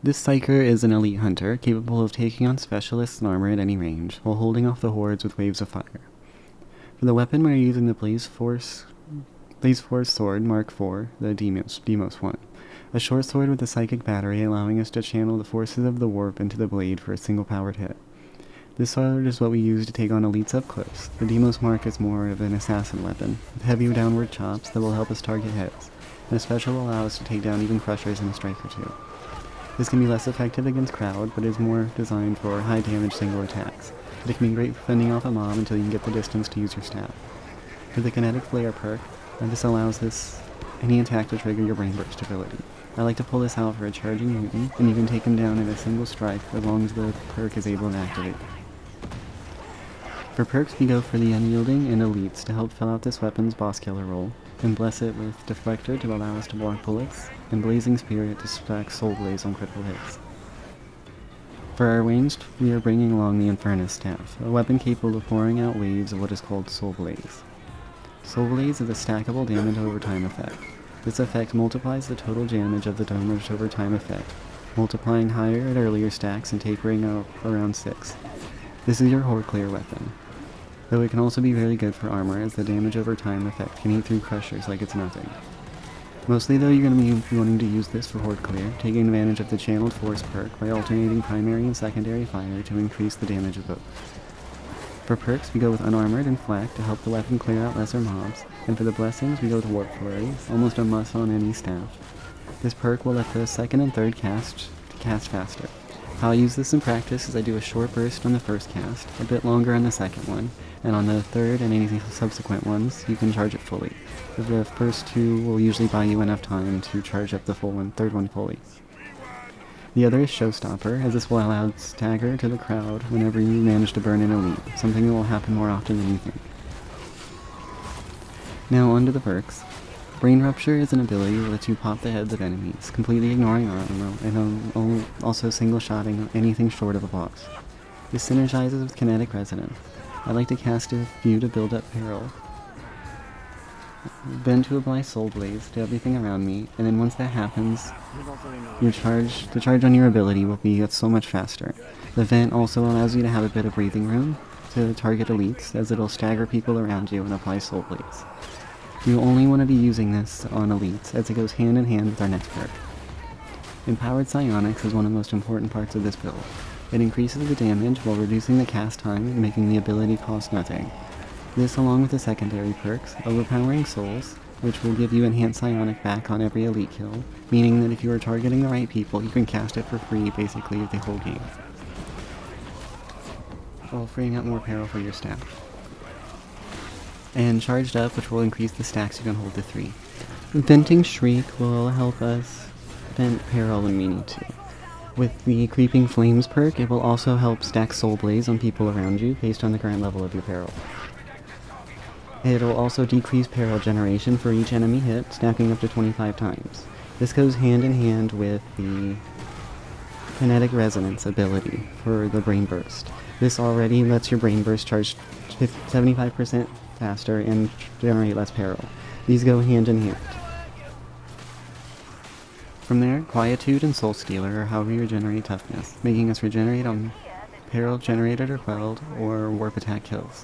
This psyker is an elite hunter, capable of taking on specialists and armor at any range, while holding off the hordes with waves of fire. For the weapon, we are using the Blaze Force Sword Mark IV, the Demos one. A short sword with a psychic battery, allowing us to channel the forces of the warp into the blade for a single powered hit. This sword is what we use to take on elites up close. The Demos Mark is more of an assassin weapon, with heavy downward chops that will help us target hits, and a special will allow us to take down even crushers in a strike or two. This can be less effective against crowd, but is more designed for high damage single attacks. But it can be great for fending off a mob until you can get the distance to use your staff. For the Kinetic Flare perk, this allows any attack to trigger your Brain Burst ability. I like to pull this out for a charging mutant, and you can take him down in a single strike as long as the perk is able to activate. For perks, we go for the Unyielding and Elites to help fill out this weapon's boss killer role, and bless it with Deflector to allow us to block bullets, and Blazing Spirit to stack Soul Blaze on critical hits. For our ranged, we are bringing along the Infernus Staff, a weapon capable of pouring out waves of what is called Soul Blaze. Soul Blaze is a stackable damage over time effect. This effect multiplies the total damage of the damage over time effect, multiplying higher at earlier stacks and tapering out around 6. This is your Horde Clear weapon, though it can also be very good for armor as the damage over time effect can eat through crushers like it's nothing. Mostly though, you're going to be wanting to use this for Horde Clear, taking advantage of the Channeled Force perk by alternating primary and secondary fire to increase the damage of both. For perks, we go with Unarmored and Flak to help the weapon clear out lesser mobs, and for the blessings, we go with Warp Flurry, almost a must on any staff. This perk will let the second and third cast faster. How I use this in practice is I do a short burst on the first cast, a bit longer on the second one, and on the third and any subsequent ones, you can charge it fully. The first two will usually buy you enough time to charge up the third one fully. The other is Showstopper, as this will allow stagger to the crowd whenever you manage to burn an elite, something that will happen more often than you think. Now on to the perks. Brain Rupture is an ability that lets you pop the heads of enemies, completely ignoring armor, and also single-shotting anything short of a boss. This synergizes with Kinetic Resonance. I like to cast a few to build up peril, then to apply Soul Blaze to everything around me, and then once that happens, the charge on your ability will be so much faster. The vent also allows you to have a bit of breathing room to target elites, as it'll stagger people around you and apply Soul Blaze. You only want to be using this on elites, as it goes hand in hand with our next perk. Empowered Psionics is one of the most important parts of this build. It increases the damage while reducing the cast time and making the ability cost nothing. This, along with the secondary perks, Overpowering Souls, which will give you enhanced psionic back on every elite kill, meaning that if you are targeting the right people, you can cast it for free basically the whole game, while freeing up more peril for your staff. And Charged Up, which will increase the stacks you can hold to 3. Venting Shriek will help us vent peril when we need to. With the Creeping Flames perk, it will also help stack Soul Blaze on people around you based on the current level of your peril. It'll also decrease peril generation for each enemy hit, stacking up to 25 times. This goes hand in hand with the Kinetic Resonance ability for the Brain Burst. This already lets your Brain Burst charge 75% faster and generate less peril. These go hand in hand. From there, Quietude and Soul Stealer are how we regenerate toughness, making us regenerate on peril generated or quelled, or warp attack kills.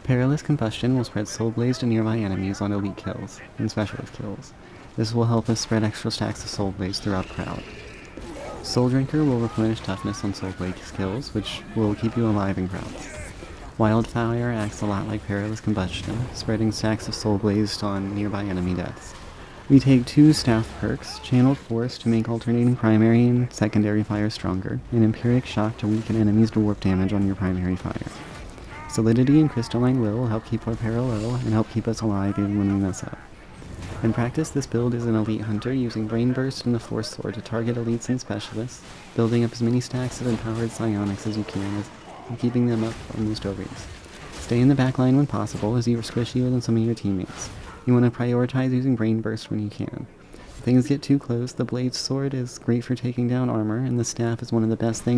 Perilous Combustion will spread Soul Blaze to nearby enemies on elite kills and specialist kills. This will help us spread extra stacks of Soul Blaze throughout the crowd. Soul Drinker will replenish toughness on Soul Blaze kills, which will keep you alive in crowds. Wildfire acts a lot like Perilous Combustion, spreading stacks of Soul Blaze on nearby enemy deaths. We take 2 staff perks, Channeled Force to make alternating primary and secondary fire stronger, and Empiric Shock to weaken enemies to warp damage on your primary fire. Solidity and Crystalline Will help keep our peril low and help keep us alive even when we mess up. In practice, this build is an elite hunter using Brain Burst and the Force Sword to target elites and specialists, building up as many stacks of empowered psionics as you can and keeping them up almost always. Stay in the back line when possible, as you are squishier than some of your teammates. You want to prioritize using Brain Burst when you can. If things get too close, the Blade Sword is great for taking down armor, and the Staff is one of the best things